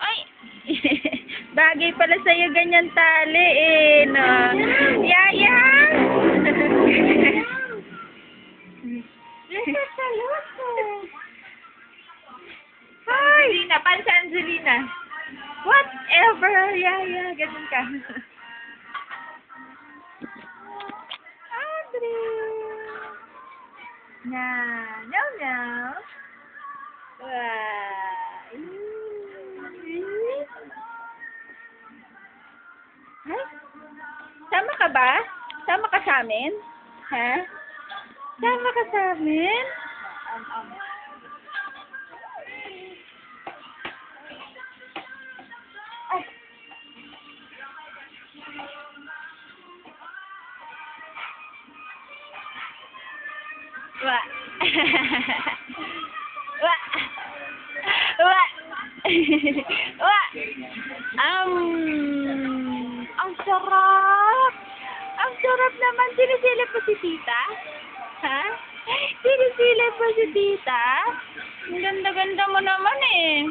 Ay! Bagay pala sa'yo ganyan tali eh, no? Yaya! Hi! Angelina, pan sa Angelina. Whatever, Yaya, ganun ka. Audrey! No. Ay! Sama ka ba? Sama ka sa amin? Ha? Sama ka sa amin? Ay! Wa! Wa! Wa! Wa! Ang sarap! Ang sarap naman. Sinisilip mo si tita? Ha? Sinisilip mo si tita? Ang ganda-ganda mo naman eh.